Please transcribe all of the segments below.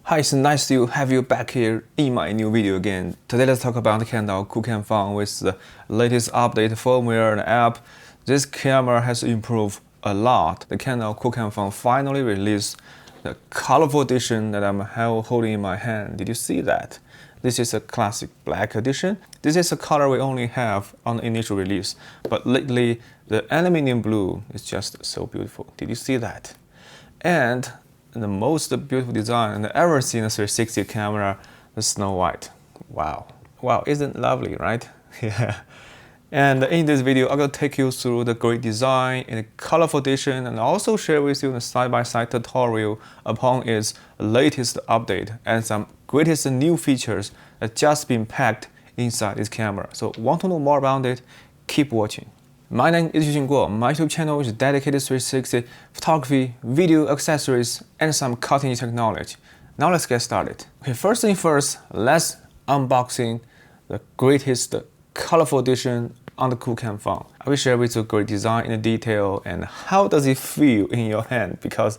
Hi, it's nice to have you back here in my new video again. Today let's talk about the Canon QooCam FUN with the latest update firmware and app. This camera has improved a lot. The Canon QooCam FUN finally released the colorful edition that I'm holding in my hand. Did you see that? This is a classic black edition. This is a color we only have on the initial release, but lately the aluminium blue is just so beautiful. Did you see that? And the most beautiful design I've ever seen a 360 camera, the Snow White. Wow, isn't it lovely, right? Yeah. And in this video, I'm going to take you through the great design in a colorful edition and also share with you the side-by-side tutorial upon its latest update and some greatest new features that just been packed inside this camera. So want to know more about it? Keep watching. My name is VIJIM CL08. My YouTube channel is dedicated to 360 photography, video accessories, and some cutting-edge technology. Now let's get started. Okay, first thing first, let's unboxing the greatest colorful edition on the QooCam FUN. I will share with you great design in detail and how does it feel in your hand because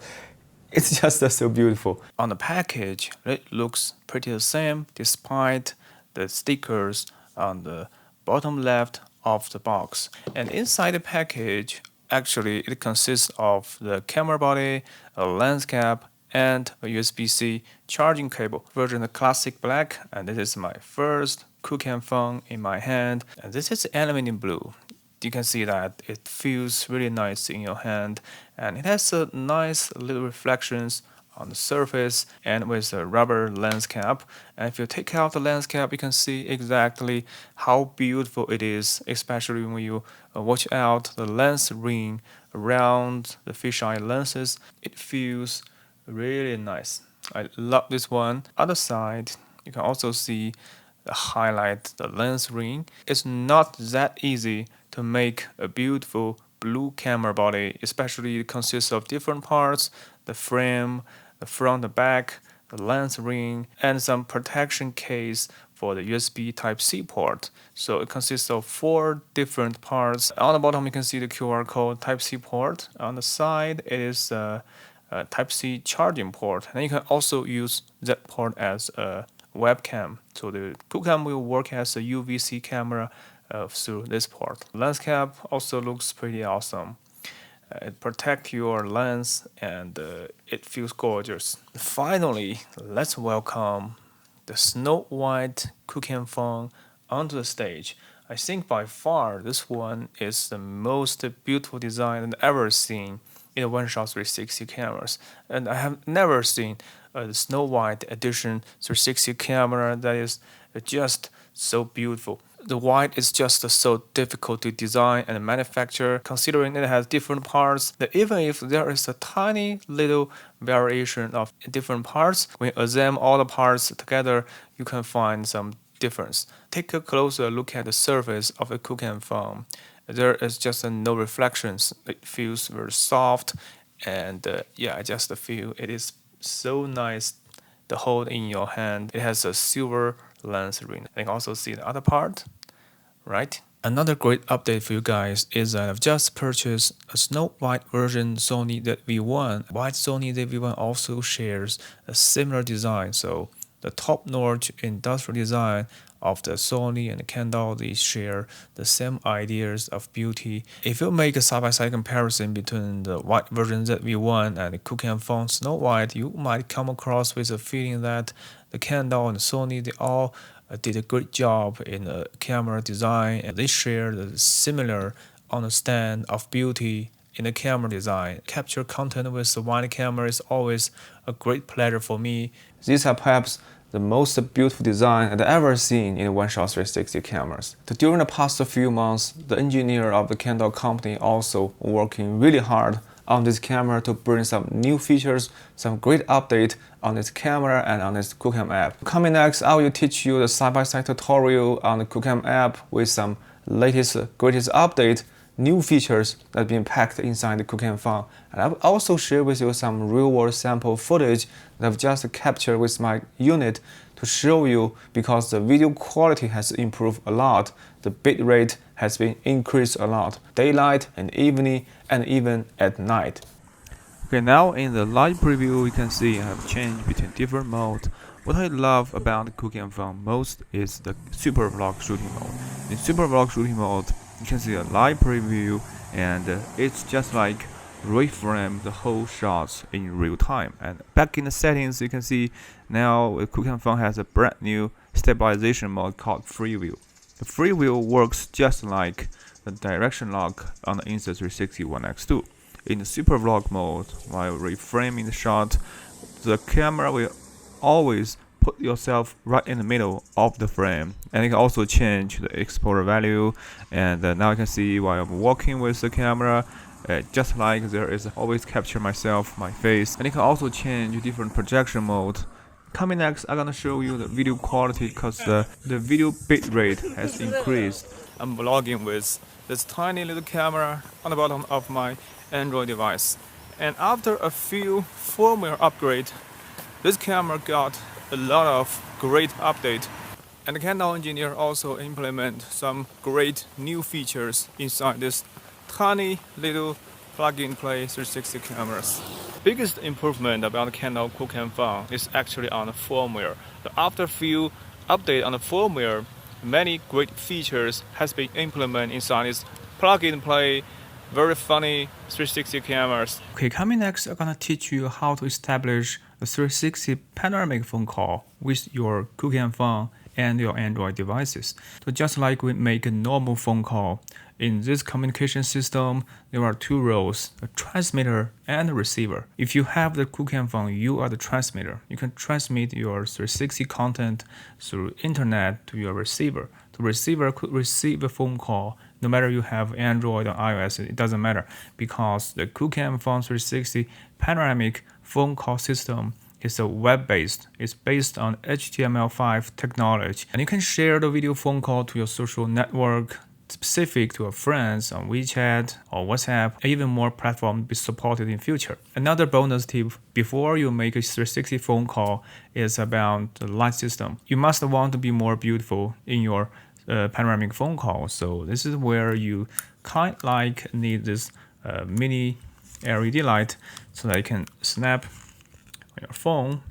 it's just so beautiful. On the package, it looks pretty the same despite the stickers on the bottom left of the box. And inside the package, actually it consists of the camera body, a lens cap, and a USB-C charging cable. Version of classic black, and this is my first QooCam FUN in my hand. And this is aluminum blue. You can see that it feels really nice in your hand, and it has a nice little reflections on the surface and with a rubber lens cap. And if you take out the lens cap, you can see exactly how beautiful it is, especially when you watch out the lens ring around the fisheye lenses. It feels really nice. I love this one. Other side, you can also see the highlight, the lens ring. It's not that easy to make a beautiful blue camera body, especially it consists of different parts, the frame, the front, the back, the lens ring, and some protection case for the USB Type-C port. So it consists of 4 different parts. On the bottom, you can see the QR code Type-C port. On the side, it is a Type-C charging port. And you can also use that port as a webcam. So the QooCam will work as a UVC camera through this port. Lens cap also looks pretty awesome. It protects your lens and it feels gorgeous. Finally, let's welcome the Snow White QooCam FUN onto the stage. I think by far this one is the most beautiful design I've ever seen in a one-shot 360 cameras. And I have never seen the Snow White edition 360 camera that is just so beautiful. The white is just so difficult to design and manufacture, considering it has different parts, that even if there is a tiny little variation of different parts, when you assemble all the parts together, you can find some difference. Take a closer look at the surface of the QooCam FUN. There is just no reflections. It feels very soft, and yeah, I just feel it is so nice to hold in your hand. It has a silver lens ring. You can also see the other part, right? Another great update for you guys is that I've just purchased a Snow White version Sony ZV-1. White Sony ZV-1 also shares a similar design, so the top-notch industrial design of the Sony and the Canon, they share the same ideas of beauty. If you make a side-by-side comparison between the white version ZV-1 and the QooCam FUN Snow White, you might come across with a feeling that the Canon and the Sony, they all did a great job in the camera design, and they share the similar understanding of beauty in the camera design. Capture content with the wide camera is always a great pleasure for me. These are perhaps the most beautiful design I've ever seen in one-shot 360 cameras. During the past few months, the engineer of the Canon company also working really hard on this camera to bring some new features, some great update on this camera and on this QooCam app. Coming next, I will teach you the side-by-side tutorial on the QooCam app with some latest, greatest update, new features that have been packed inside the QooCam FUN. And I will also share with you some real-world sample footage that I've just captured with my unit to show you because the video quality has improved a lot. The bitrate has been increased a lot, daylight and evening and even at night. Okay, now in the live preview, you can see I have changed between different modes. What I love about the QooCam FUN most is the Supervlog shooting mode. In Supervlog shooting mode, you can see a live preview, and it's just like reframe the whole shots in real time. And back in the settings, you can see now QooCam FUN has a brand new stabilization mode called Free View. The Free View works just like the direction lock on the Insta360 One X2. In the Supervlog mode, while reframing the shot, the camera will always put yourself right in the middle of the frame, and you can also change the exposure value. And now you can see while I'm walking with the camera, just like there is always capture myself, my face. And you can also change different projection mode. Coming next, I'm gonna show you the video quality because the video bitrate has increased. I'm vlogging with this tiny little camera on the bottom of my Android device, and after a few firmware upgrades, this camera got a lot of great update, and the Canon engineer also implement some great new features inside this tiny little plug-and-play 360 cameras. Biggest improvement about the Canon QooCam FUN is actually on the firmware. After a few updates on the firmware, many great features has been implemented inside this plug-and-play very funny 360 cameras. Okay, coming next, I'm gonna teach you how to establish a 360 panoramic phone call with your QooCam FUN and your Android devices. So just like we make a normal phone call, in this communication system, there are two roles, a transmitter and a receiver. If you have the QooCam FUN, you are the transmitter. You can transmit your 360 content through internet to your receiver. The receiver could receive a phone call no matter you have Android or iOS, it doesn't matter, because the QooCam FUN 360 panoramic phone call system is a web-based. It's based on HTML5 technology, and you can share the video phone call to your social network, specific to your friends on WeChat or WhatsApp, and even more platforms be supported in future. Another bonus tip before you make a 360 phone call is about the light system. You must want to be more beautiful in your panoramic phone call. So this is where you kind of like need this mini LED light so that you can snap on your phone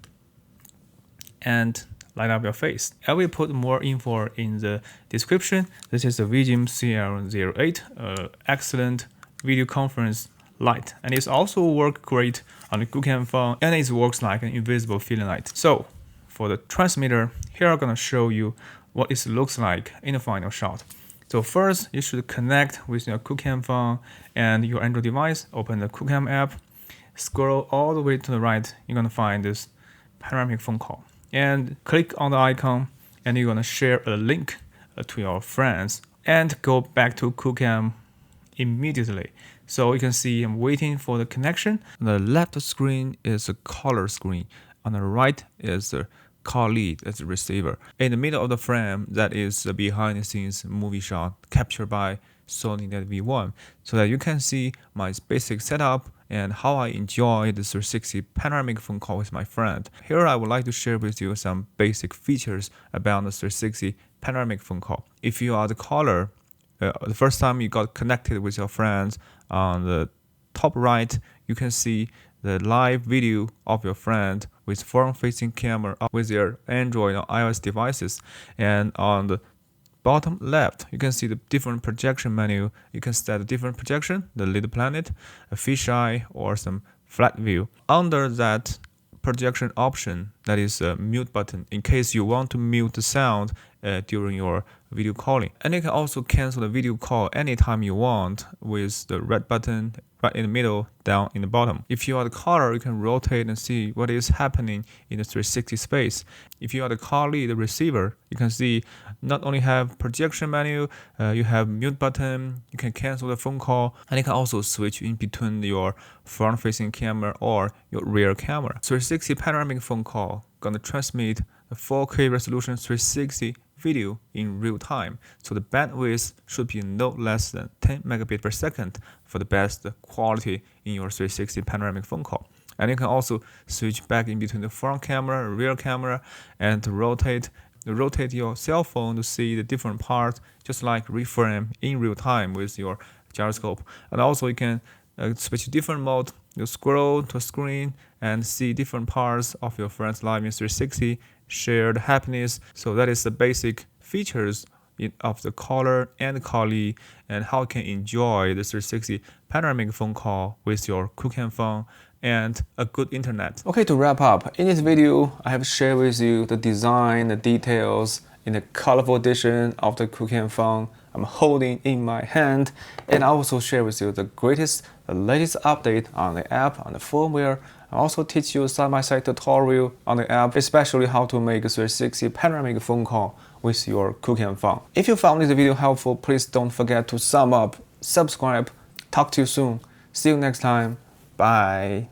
and light up your face. I will put more info in the description. This is the VIJIM CL08 excellent video conference light, and it's also work great on the QooCam FUN, and it works like an invisible filling light. So for the transmitter, here I'm gonna show you what it looks like in the final shot. So first, you should connect with your QooCam FUN and your Android device. Open the QooCam app, scroll all the way to the right. You're gonna find this panoramic phone call, and click on the icon, and you're gonna share a link to your friends, and go back to QooCam immediately. So you can see I'm waiting for the connection. The left screen is a color screen. On the right is the call lead as a receiver. In the middle of the frame, that is the behind the scenes movie shot captured by Sony V1, so that you can see my basic setup and how I enjoy the 360 panoramic phone call with my friend. Here I would like to share with you some basic features about the 360 panoramic phone call. If you are the caller, the first time you got connected with your friends, on the top right, you can see the live video of your friend with front-facing camera with their Android or iOS devices. And on the bottom left, you can see the different projection menu. You can set a different projection, the little planet, a fisheye, or some flat view. Under that projection option, that is a mute button in case you want to mute the sound during your video calling. And you can also cancel the video call anytime you want with the red button right in the middle, down in the bottom. If you are the caller, you can rotate and see what is happening in the 360 space. If you are the call lead, the receiver, you can see not only have projection menu, you have mute button, you can cancel the phone call, and you can also switch in between your front-facing camera or your rear camera. 360 panoramic phone call gonna transmit a 4K resolution 360 video in real time, so the bandwidth should be no less than 10 megabits per second for the best quality in your 360 panoramic phone call. And you can also switch back in between the front camera, rear camera, and rotate your cell phone to see the different parts, just like reframe in real time with your gyroscope. And also you can switch to different mode. You scroll to a screen and see different parts of your friend's life in 360, share the happiness. So that is the basic features of the caller and callee, and how you can enjoy the 360 panoramic phone call with your QooCam phone and a good internet. Okay, to wrap up, in this video, I have shared with you the design, the details in the colorful edition of the QooCam phone I'm holding in my hand, and I also share with you the latest update on the app, on the firmware. I also teach you a side-by-side tutorial on the app, especially how to make a 360 panoramic phone call with your QooCam phone. If you found this video helpful, please don't forget to thumb up, subscribe. Talk to you soon. See you next time. Bye.